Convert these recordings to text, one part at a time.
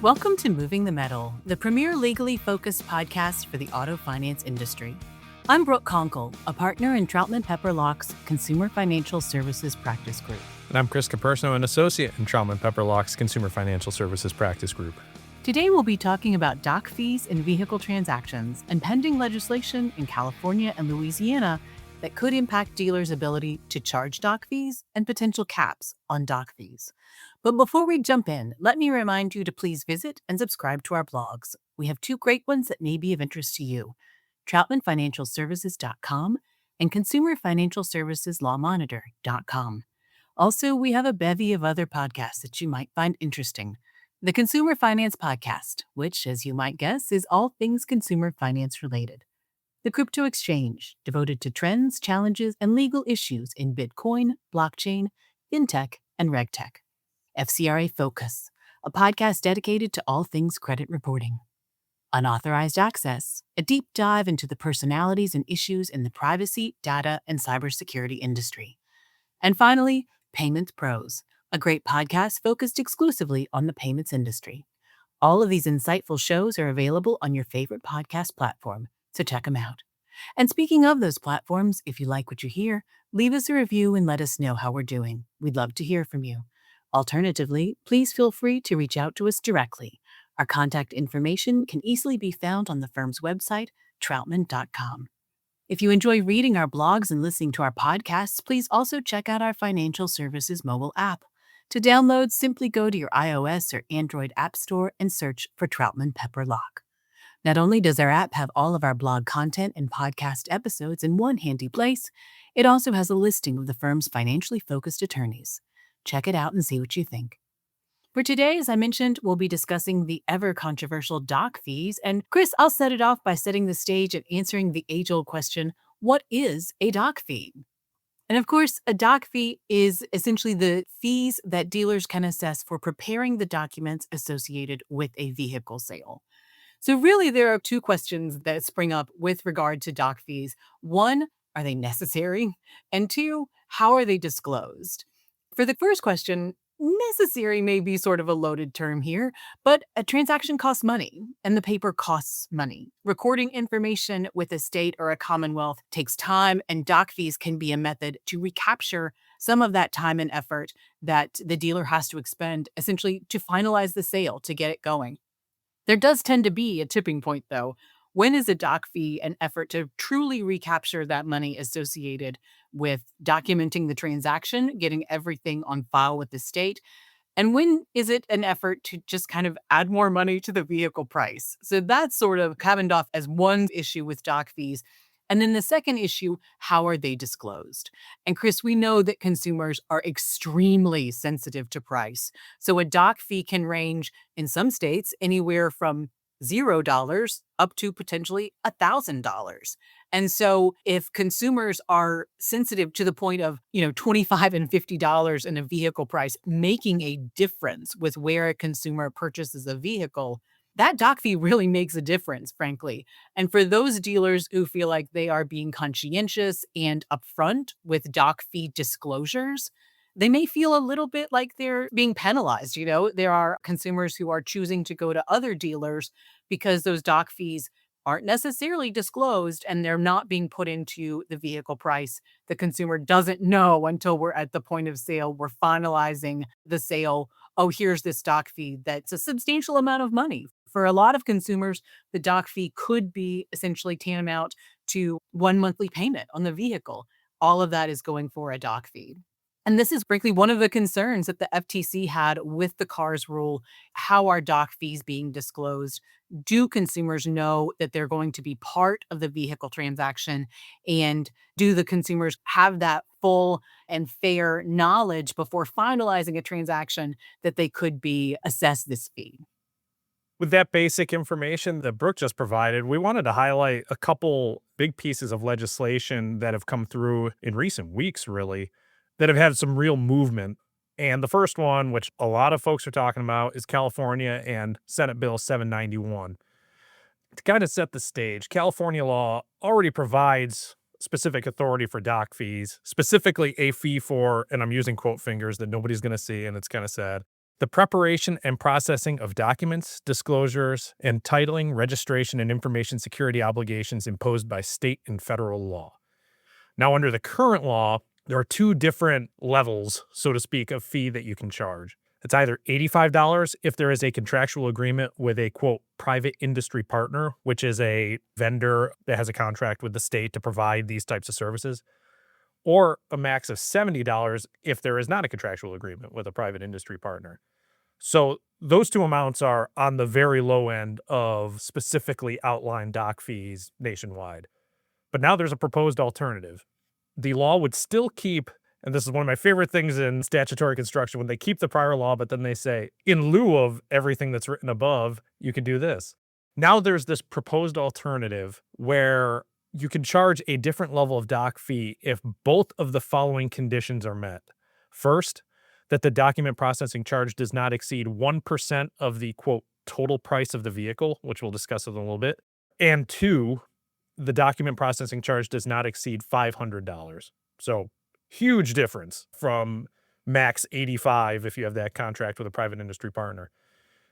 Welcome to Moving the Metal, the premier legally focused podcast for the auto finance industry. I'm Brooke Conkle, a partner in Troutman Pepper Locke's Consumer Financial Services Practice Group. And I'm Chris Capurso, an associate in Troutman Pepper Locke's Consumer Financial Services Practice Group. Today we'll be talking about doc fees in vehicle transactions and pending legislation in California and Louisiana that could impact dealers' ability to charge doc fees and potential caps on doc fees. But before we jump in, let me remind you to please visit and subscribe to our blogs. We have two great ones that may be of interest to you, TroutmanFinancialServices.com and ConsumerFinancialServicesLawMonitor.com. Also, we have a bevy of other podcasts that you might find interesting. The Consumer Finance Podcast, which, as you might guess, is all things consumer finance related. The Crypto Exchange, devoted to trends, challenges, and legal issues in Bitcoin, blockchain, fintech, and regtech. FCRA Focus, a podcast dedicated to all things credit reporting. Unauthorized Access, a deep dive into the personalities and issues in the privacy, data, and cybersecurity industry. And finally, Payment Pros, a great podcast focused exclusively on the payments industry. All of these insightful shows are available on your favorite podcast platform, so check them out. And speaking of those platforms, if you like what you hear, leave us a review and let us know how we're doing. We'd love to hear from you. Alternatively, please feel free to reach out to us directly. Our contact information can easily be found on the firm's website, troutman.com. If you enjoy reading our blogs and listening to our podcasts, please also check out our financial services mobile app. To download, simply go to your iOS or Android app store and search for Troutman Pepper Locke. Not only does our app have all of our blog content and podcast episodes in one handy place, it also has a listing of the firm's financially focused attorneys. Check it out and see what you think. For today, as I mentioned, we'll be discussing the ever-controversial doc fees. And Chris, I'll set it off by setting the stage and answering the age-old question, what is a doc fee? And of course, a doc fee is essentially the fees that dealers can assess for preparing the documents associated with a vehicle sale. So really, there are two questions that spring up with regard to doc fees. One, are they necessary? And two, how are they disclosed? For the first question, necessary may be sort of a loaded term here, but a transaction costs money and the paper costs money. Recording information with a state or a commonwealth takes time, and doc fees can be a method to recapture some of that time and effort that the dealer has to expend essentially to finalize the sale, to get it going. There does tend to be a tipping point, though. When is a doc fee an effort to truly recapture that money associated with documenting the transaction, getting everything on file with the state? And when is it an effort to just kind of add more money to the vehicle price? So that's sort of cabined off as one issue with doc fees. And then the second issue, how are they disclosed? And Chris, we know that consumers are extremely sensitive to price. So a doc fee can range in some states anywhere from $0 up to potentially $1,000. And so if consumers are sensitive to the point of, $25 and $50 in a vehicle price making a difference with where a consumer purchases a vehicle, that doc fee really makes a difference, frankly. And for those dealers who feel like they are being conscientious and upfront with doc fee disclosures, they may feel a little bit like they're being penalized. There are consumers who are choosing to go to other dealers because those doc fees aren't necessarily disclosed and they're not being put into the vehicle price. The consumer doesn't know until we're at the point of sale, we're finalizing the sale. Oh, here's this doc fee that's a substantial amount of money. For a lot of consumers, the doc fee could be essentially tantamount to one monthly payment on the vehicle. All of that is going for a doc fee. And this is frankly one of the concerns that the FTC had with the CARS rule. How are doc fees being disclosed? Do consumers know that they're going to be part of the vehicle transaction? And do the consumers have that full and fair knowledge before finalizing a transaction that they could be assessed this fee? With that basic information that Brooke just provided, we wanted to highlight a couple big pieces of legislation that have come through in recent weeks, really, that have had some real movement. And the first one, which a lot of folks are talking about, is California and Senate Bill 791. To kind of set the stage, California law already provides specific authority for doc fees, specifically a fee for, and I'm using quote fingers that nobody's going to see, and it's kind of sad, The preparation and processing of documents, disclosures, and titling, registration, and information security obligations imposed by state and federal law. Now, under the current law, there are two different levels, so to speak, of fee that you can charge. It's either $85 if there is a contractual agreement with a quote private industry partner, which is a vendor that has a contract with the state to provide these types of services, or a max of $70 if there is not a contractual agreement with a private industry partner. So those two amounts are on the very low end of specifically outlined doc fees nationwide. But now there's a proposed alternative. The law would still keep, and this is one of my favorite things in statutory construction, when they keep the prior law, but then they say, in lieu of everything that's written above, you can do this. Now there's this proposed alternative where you can charge a different level of doc fee if both of the following conditions are met. First, that the document processing charge does not exceed 1% of the quote total price of the vehicle, which we'll discuss in a little bit. And two, the document processing charge does not exceed $500. So huge difference from max 85 if you have that contract with a private industry partner.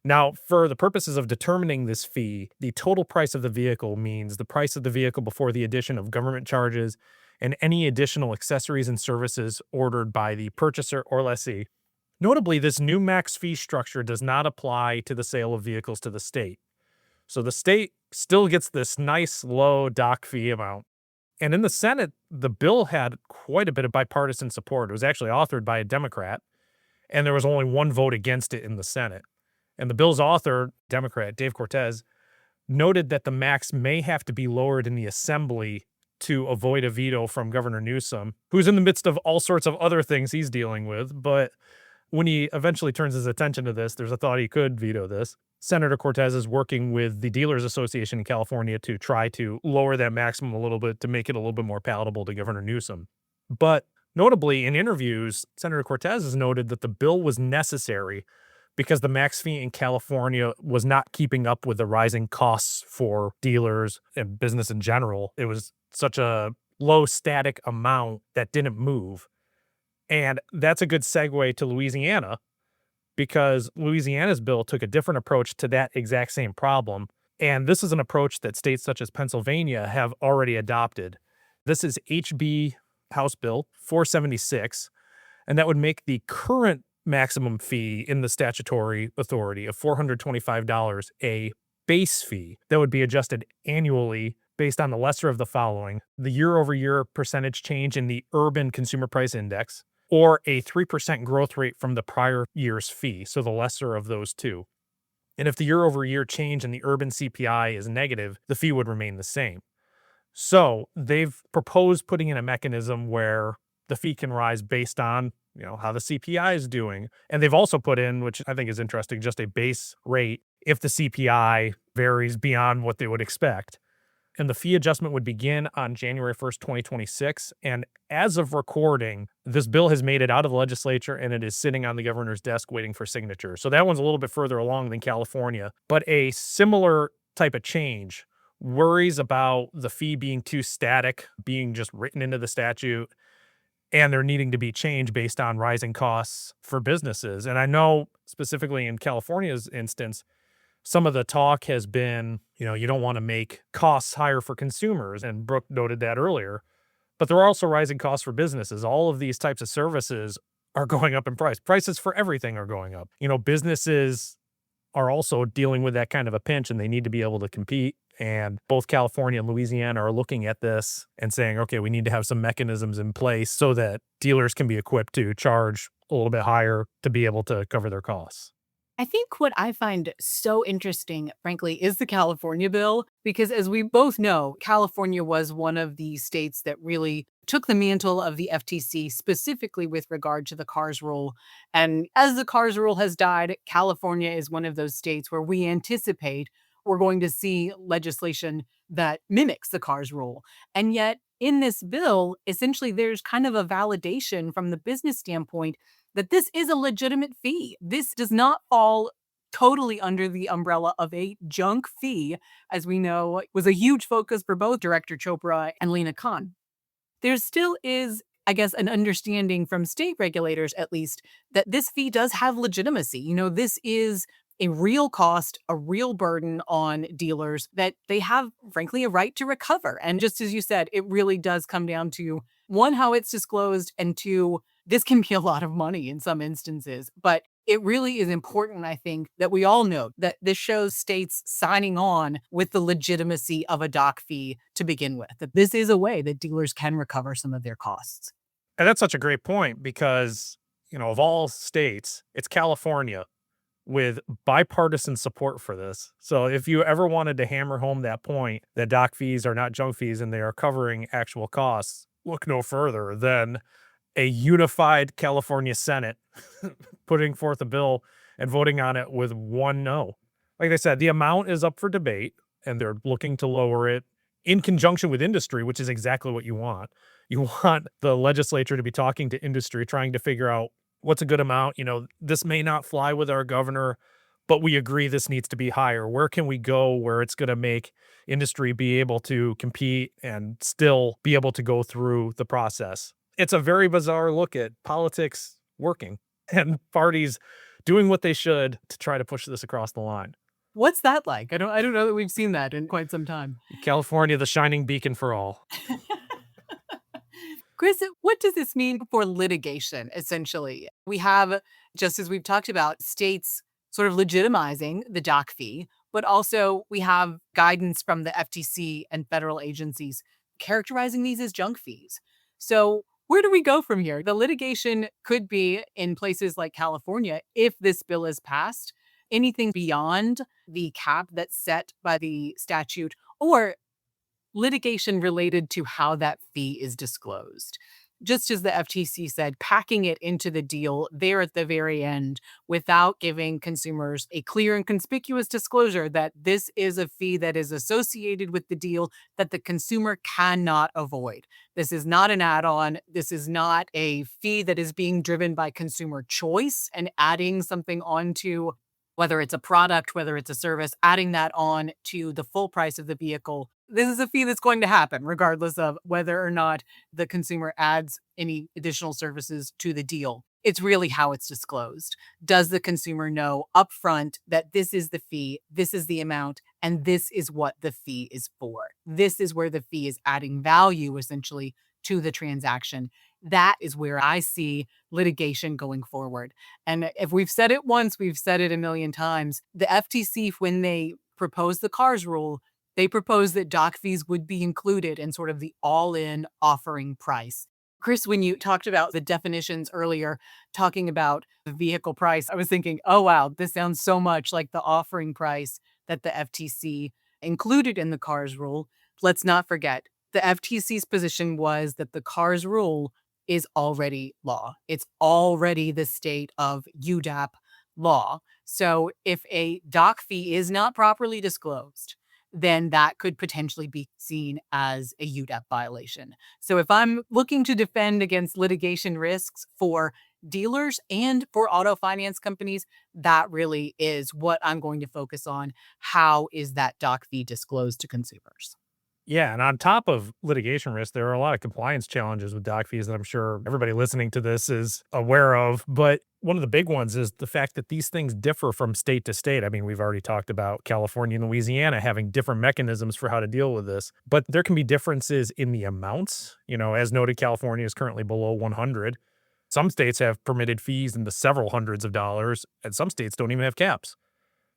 Now, for the purposes of determining this fee, the total price of the vehicle means the price of the vehicle before the addition of government charges and any additional accessories and services ordered by the purchaser or lessee. Notably, this new max fee structure does not apply to the sale of vehicles to the state. So the state still gets this nice low doc fee amount. And in the Senate, the bill had quite a bit of bipartisan support. It was actually authored by a Democrat, and there was only one vote against it in the Senate. And the bill's author, Democrat Dave Cortez, noted that the max may have to be lowered in the assembly to avoid a veto from Governor Newsom, who's in the midst of all sorts of other things he's dealing with. But when he eventually turns his attention to this, there's a thought he could veto this. Senator Cortez is working with the Dealers Association in California to try to lower that maximum a little bit to make it a little bit more palatable to Governor Newsom. But notably, in interviews, Senator Cortez has noted that the bill was necessary because the max fee in California was not keeping up with the rising costs for dealers and business in general. It was such a low static amount that didn't move. And that's a good segue to Louisiana, because Louisiana's bill took a different approach to that exact same problem. And this is an approach that states such as Pennsylvania have already adopted. This is HB House Bill 476, and that would make the current maximum fee in the statutory authority of $425 a base fee that would be adjusted annually based on the lesser of the following: the year-over-year percentage change in the Urban Consumer Price Index, or a 3% growth rate from the prior year's fee, so the lesser of those two. And if the year-over-year change in the urban CPI is negative, the fee would remain the same. So they've proposed putting in a mechanism where the fee can rise based on, how the CPI is doing. And they've also put in, which I think is interesting, just a base rate if the CPI varies beyond what they would expect. And the fee adjustment would begin on January 1st, 2026. And as of recording, this bill has made it out of the legislature and it is sitting on the governor's desk waiting for signature. So that one's a little bit further along than California, but a similar type of change. Worries about the fee being too static, being just written into the statute, and there needing to be change based on rising costs for businesses. And I know specifically in California's instance, some of the talk has been, you don't want to make costs higher for consumers, and Brooke noted that earlier. But there are also rising costs for businesses. All of these types of services are going up in price. Prices for everything are going up. Businesses are also dealing with that kind of a pinch, and they need to be able to compete. And both California and Louisiana are looking at this and saying, okay, we need to have some mechanisms in place so that dealers can be equipped to charge a little bit higher to be able to cover their costs. I think what I find so interesting, frankly, is the California bill, because as we both know, California was one of the states that really took the mantle of the FTC, specifically with regard to the CARS rule. And as the CARS rule has died, California is one of those states where we anticipate we're going to see legislation that mimics the CARS rule. And yet, in this bill, essentially, there's kind of a validation from the business standpoint that this is a legitimate fee. This does not fall totally under the umbrella of a junk fee, as we know was a huge focus for both Director Chopra and Lena Khan. There still is I guess, an understanding from state regulators, at least, that this fee does have legitimacy. This is a real cost, a real burden on dealers that they have, frankly, a right to recover. And just as you said, it really does come down to one, how it's disclosed, and two, this can be a lot of money in some instances. But it really is important, I think, that we all know that this shows states signing on with the legitimacy of a dock fee to begin with, that this is a way that dealers can recover some of their costs. And that's such a great point because, of all states, it's California with bipartisan support for this. So if you ever wanted to hammer home that point that doc fees are not junk fees and they are covering actual costs, look no further than a unified California Senate putting forth a bill and voting on it with one no. Like I said, the amount is up for debate and they're looking to lower it in conjunction with industry, which is exactly what you want. You want the legislature to be talking to industry, trying to figure out what's a good amount. This may not fly with our governor, but we agree this needs to be higher. Where can we go where it's going to make industry be able to compete and still be able to go through the process? It's a very bizarre look at politics working and parties doing what they should to try to push this across the line. What's that like? I don't know that we've seen that in quite some time. California, the shining beacon for all. Chris, what does this mean for litigation, essentially? We have, just as we've talked about, states sort of legitimizing the dock fee, but also we have guidance from the FTC and federal agencies characterizing these as junk fees. So where do we go from here? The litigation could be in places like California, if this bill is passed, anything beyond the cap that's set by the statute, or litigation related to how that fee is disclosed. Just as the FTC said, packing it into the deal there at the very end without giving consumers a clear and conspicuous disclosure that this is a fee that is associated with the deal that the consumer cannot avoid. This is not an add on. This is not a fee that is being driven by consumer choice and adding something onto, whether it's a product, whether it's a service, adding that on to the full price of the vehicle. This is a fee that's going to happen regardless of whether or not the consumer adds any additional services to the deal. It's really how it's disclosed. Does the consumer know upfront that this is the fee, this is the amount, and this is what the fee is for? This is where the fee is adding value essentially to the transaction. That is where I see litigation going forward. And if we've said it once, we've said it a million times. The FTC, when they proposed the CARS rule, they proposed that dock fees would be included in sort of the all-in offering price. Chris, when you talked about the definitions earlier, talking about the vehicle price, I was thinking, oh, wow, this sounds so much like the offering price that the FTC included in the CARS rule. Let's not forget, the FTC's position was that the CARS rule is already law. It's already the state of UDAP law. So if a dock fee is not properly disclosed, then that could potentially be seen as a UDAP violation. So if I'm looking to defend against litigation risks for dealers and for auto finance companies, that really is what I'm going to focus on. How is that dock fee disclosed to consumers? Yeah, and on top of litigation risk, there are a lot of compliance challenges with doc fees that I'm sure everybody listening to this is aware of. But one of the big ones is the fact that these things differ from state to state. I mean, we've already talked about California and Louisiana having different mechanisms for how to deal with this, but there can be differences in the amounts. As noted, California is currently below 100. Some states have permitted fees in the several hundreds of dollars, and some states don't even have caps.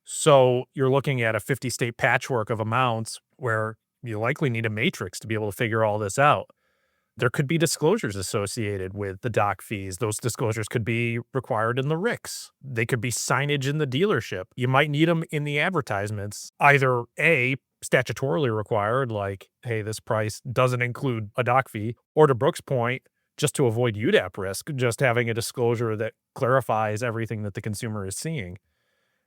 So you're looking at a 50 state patchwork of amounts where you likely need a matrix to be able to figure all this out. There could be disclosures associated with the dock fees. Those disclosures could be required in the RICs. They could be signage in the dealership. You might need them in the advertisements, either A, statutorily required, like, hey, this price doesn't include a dock fee, or to Brooke's point, just to avoid UDAP risk, just having a disclosure that clarifies everything that the consumer is seeing.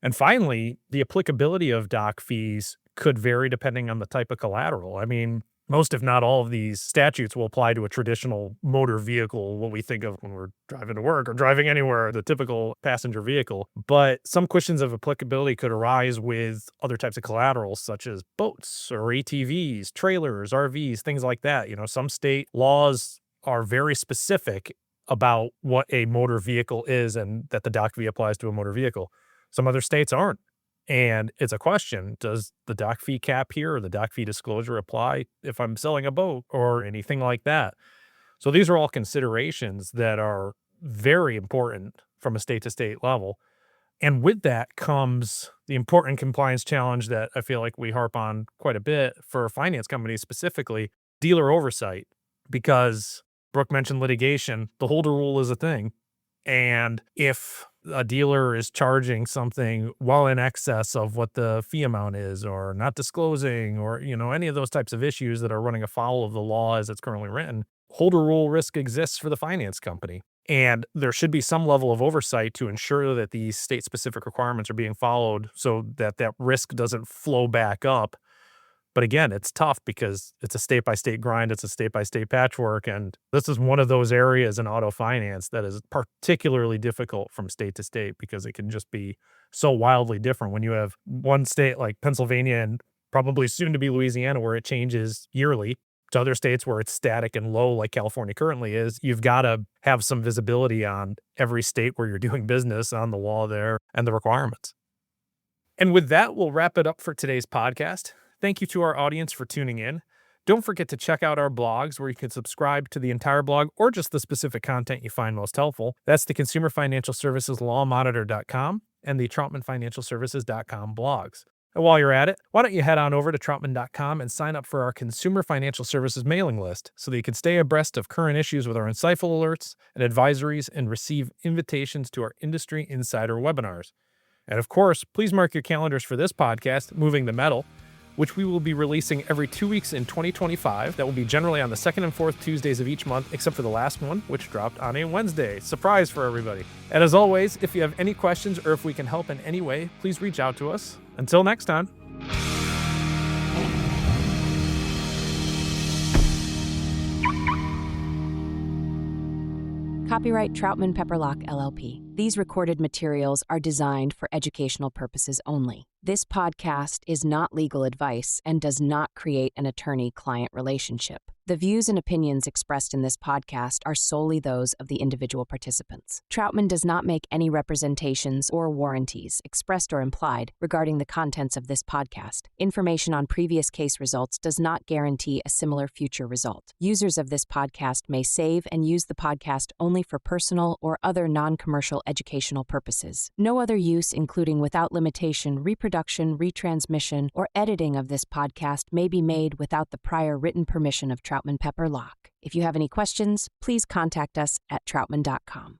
And finally, the applicability of dock fees could vary depending on the type of collateral. I mean, most, if not all, of these statutes will apply to a traditional motor vehicle, what we think of when we're driving to work or driving anywhere, the typical passenger vehicle. But some questions of applicability could arise with other types of collateral, such as boats or ATVs, trailers, RVs, things like that. Some state laws are very specific about what a motor vehicle is and that the dock fee applies to a motor vehicle. Some other states aren't. And it's a question, does the dock fee cap here or the dock fee disclosure apply if I'm selling a boat or anything like that? So these are all considerations that are very important from a state to state level. And with that comes the important compliance challenge that I feel like we harp on quite a bit for finance companies, specifically dealer oversight, because Brooke mentioned litigation. The holder rule is a thing. And if a dealer is charging something well in excess of what the fee amount is, or not disclosing, or, any of those types of issues that are running afoul of the law as it's currently written, holder rule risk exists for the finance company. And there should be some level of oversight to ensure that these state specific requirements are being followed so that that risk doesn't flow back up. But again, it's tough because it's a state by state grind. It's a state by state patchwork. And this is one of those areas in auto finance that is particularly difficult from state to state because it can just be so wildly different. When you have one state like Pennsylvania and probably soon to be Louisiana, where it changes yearly, to other states where it's static and low, like California currently is, you've got to have some visibility on every state where you're doing business, on the law there and the requirements. And with that, we'll wrap it up for today's podcast. Thank you to our audience for tuning in. Don't forget to check out our blogs where you can subscribe to the entire blog or just the specific content you find most helpful. That's the Consumer Financial Services Lawmonitor.com and the TroutmanFinancialServices.com blogs. And while you're at it, why don't you head on over to Troutman.com and sign up for our Consumer Financial Services mailing list so that you can stay abreast of current issues with our insightful alerts and advisories and receive invitations to our Industry Insider webinars. And of course, please mark your calendars for this podcast, Moving the Metal, which we will be releasing every 2 weeks in 2025. That will be generally on the second and fourth Tuesdays of each month, except for the last one, which dropped on a Wednesday. Surprise for everybody. And as always, if you have any questions or if we can help in any way, please reach out to us. Until next time. Copyright Troutman Pepperlock LLP. These recorded materials are designed for educational purposes only. This podcast is not legal advice and does not create an attorney-client relationship. The views and opinions expressed in this podcast are solely those of the individual participants. Troutman does not make any representations or warranties, expressed or implied, regarding the contents of this podcast. Information on previous case results does not guarantee a similar future result. Users of this podcast may save and use the podcast only for personal or other non-commercial educational purposes. No other use, including without limitation, reproduction, retransmission, or editing of this podcast may be made without the prior written permission of Troutman Pepperlock. If you have any questions, please contact us at troutman.com.